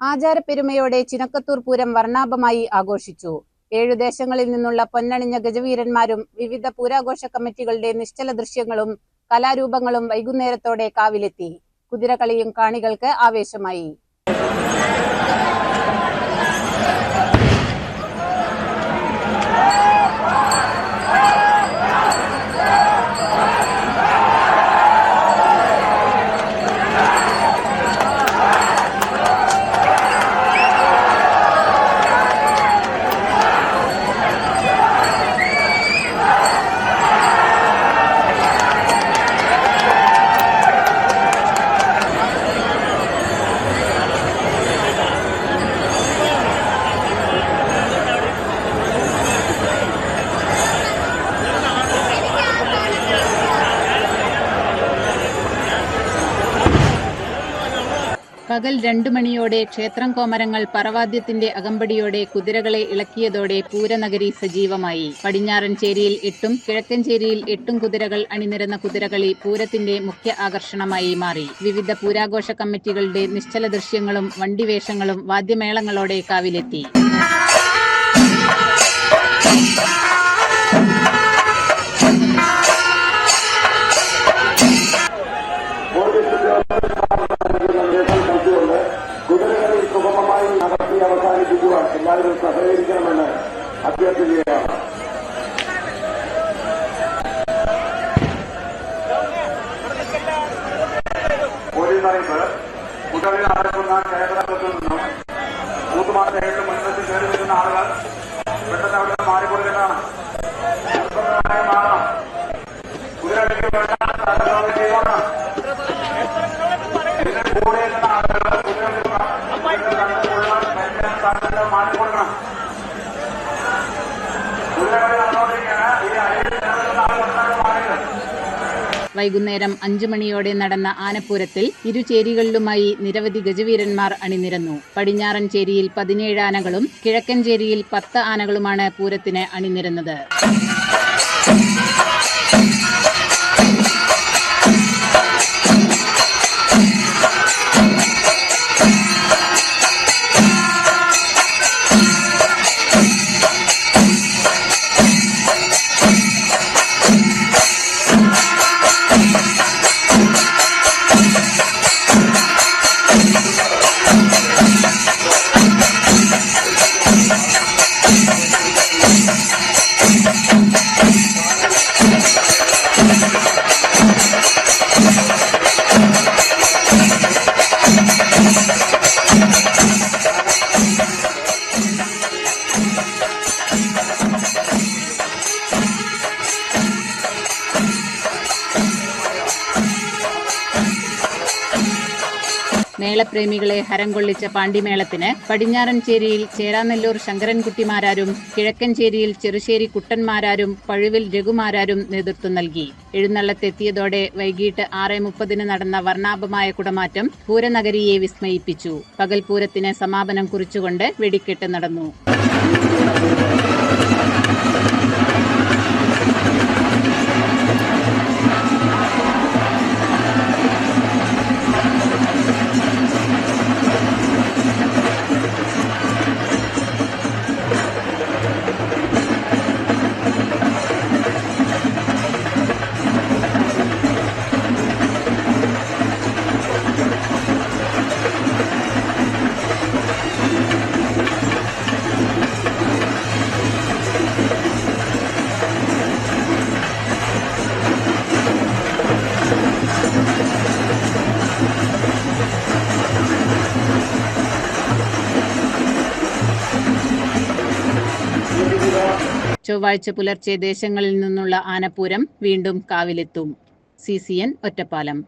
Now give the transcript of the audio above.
ആചാരപ്പെരുമയോടെ ചിനക്കത്തൂർ പൂരം വർണ്ണാഭമായി ആഘോഷിച്ചു. 7 ദേശങ്ങളിൽ നിന്നുള്ള പൊന്നണിഞ്ഞ ഗജവീരന്മാരും വിവിധ പൂരാഘോഷ കമ്മിറ്റികളുടെ നിശ്ചല ദൃശ്യങ്ങളും കലാരൂപങ്ങളും വൈകുന്നേരത്തോടെ കാവിലെത്തി. കുതിരകളിയും കാണികൾക്ക് ആവേശമായി. പകൽ 2 മണിയോടെ ക്ഷേത്രം കോമരങ്ങൾ പറവാദ്യത്തിന്റെ അകമ്പടിയോടെ കുതിരകളെ ഇളക്കിയതോടെ പൂരനഗരി സജീവമായി. പടിഞ്ഞാറൻ ചേരിയിൽ 8ഉം കിഴക്കൻ ചേരിയിൽ 8ഉം കുതിരകൾ അണിനിരന്ന കുതിരകളി പൂരത്തിന്റെ മുഖ്യ ആകർഷണമായി മാറി. വിവിധ പൂരാഘോഷ കമ്മിറ്റികളുടെ നിശ്ചല ദൃശ്യങ്ങളും വണ്ടിവേഷങ്ങളും വാദ്യമേളങ്ങളോടെ കാവിലെത്തി. കുതിരകളിൽ സുഗമമായി നടത്തി അവസാനിപ്പിക്കുവാൻ എല്ലാവരും സഹകരിക്കണമെന്ന് അഭ്യർത്ഥിക്കുകയാണ്. പോലീസ് കുതിരകളിൽ നടക്കുന്ന ക്ഷേത്രത്തിൽ നിന്നും കൂത്തുമാട്ടയായിട്ട് മുൻപത്തിൽ കയറി വരുന്ന ആളുകൾ പെട്ടെന്ന് അവിടെ മാറിക്കൊടുക്കുന്നതാണ്. മാറണം. കുതിരകളിലേക്ക് വേണ്ട ചെയ്തോണം. ഇതിന് കൂടെ ആളുകൾ മാറിക്കൊടുക്കണം. വൈകുന്നേരം 5 മണിയോടെ നടന്ന ആനപ്പൂരത്തിൽ ഇരുചേരികളിലുമായി നിരവധി ഗജവീരന്മാർ അണിനിരന്നു. പടിഞ്ഞാറൻ ചേരിയിൽ 17 ആനകളും കിഴക്കൻ ചേരിയിൽ 10 ആനകളുമാണ് പൂരത്തിന് അണിനിരന്നത്. മേളപ്രേമികളെ ഹരം കൊള്ളിച്ച പാണ്ടിമേളത്തിന് പടിഞ്ഞാറൻ ചേരിയിൽ ചേരാനെല്ലൂർ ശങ്കരൻകുട്ടിമാരാരും കിഴക്കൻ ചേരിയിൽ ചെറുശ്ശേരി കുട്ടന്മാരാരും പഴുവിൽ രഘുമാരാരും നേതൃത്വം നൽകി. എഴുന്നള്ളത്തെത്തിയതോടെ വൈകിട്ട് 6:30 നടന്ന വർണ്ണാഭമായ കുടമാറ്റം പൂരനഗരിയെ വിസ്മയിപ്പിച്ചു. പകൽ പൂരത്തിന് സമാപനം കുറിച്ചുകൊണ്ട് വെടിക്കെട്ട് നടന്നു. ചൊവ്വാഴ്ച പുലർച്ചെ ദേശങ്ങളിൽ നിന്നുള്ള ആനപ്പൂരം വീണ്ടും കാവിലെത്തും. CCN ഒറ്റപ്പാലം.